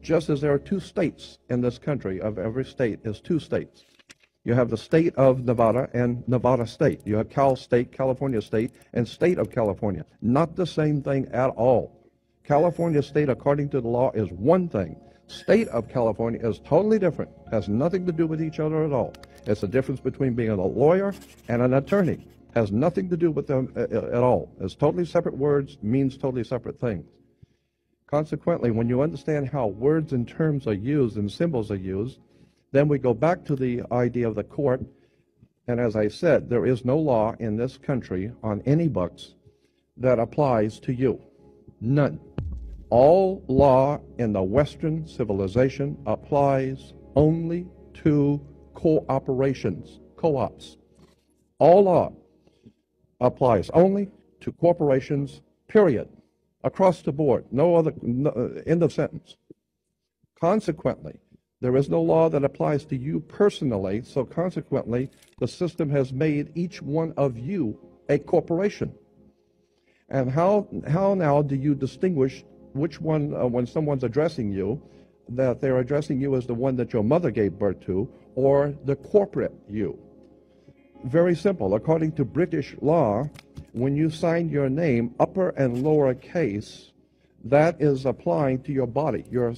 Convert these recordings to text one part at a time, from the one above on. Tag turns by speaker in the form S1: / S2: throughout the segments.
S1: just as there are two states in this country. Of every state is two states. You have the state of Nevada and Nevada State. You have Cal State, California State, and State of California. Not the same thing at all. California State, according to the law, is one thing. State of California is totally different. Has nothing to do with each other at all. It's the difference between being a lawyer and an attorney. Has nothing to do with them at all. It's totally separate words, means totally separate things. Consequently, when you understand how words and terms are used and symbols are used, then we go back to the idea of the court, and as I said, there is no law in this country on any books that applies to you. None. All law in the Western civilization applies only to cooperations, co-ops. All law applies only to corporations, period, across the board. No other, end of sentence. Consequently, there is no law that applies to you personally, so consequently, the system has made each one of you a corporation. And how now do you distinguish which one, when someone's addressing you, that they're addressing you as the one that your mother gave birth to, or the corporate you? Very simple. According to British law, when you sign your name, upper and lower case, that is applying to your body. Your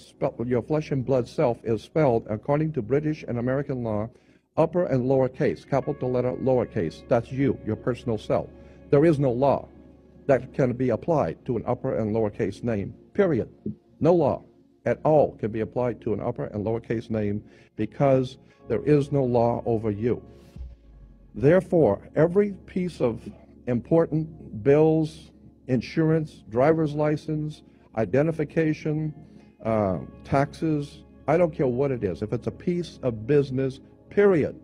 S1: flesh and blood self is spelled, according to British and American law, upper and lower case, capital letter, lower case. That's you, your personal self. There is no law that can be applied to an upper and lower case name, period. No law at all can be applied to an upper and lower case name because there is no law over you. Therefore, every piece of important bills, insurance, driver's license, identification, taxes, I don't care what it is. If it's a piece of business, period,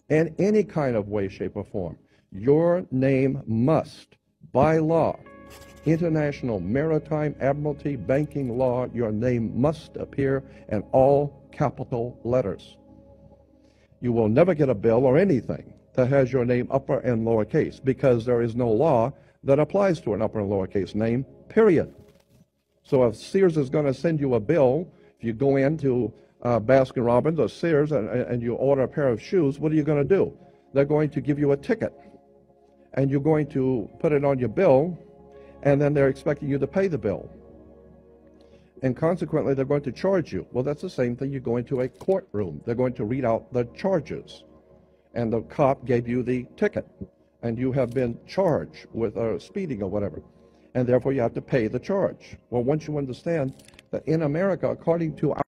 S1: in any kind of way, shape, or form, your name must, by law, international maritime admiralty banking law, your name must appear in all capital letters. You will never get a bill or anything that has your name upper and lower case because there is no law that applies to an upper and lower case name, period. So if Sears is going to send you a bill, if you go into Baskin Robbins or Sears and you order a pair of shoes, what are you going to do? They're going to give you a ticket, and you're going to put it on your bill, and then they're expecting you to pay the bill. And consequently, they're going to charge you. Well, that's the same thing. You go into a courtroom. They're going to read out the charges, and the cop gave you the ticket, and you have been charged with speeding or whatever, and therefore you have to pay the charge. Well, once you understand that in America, according to our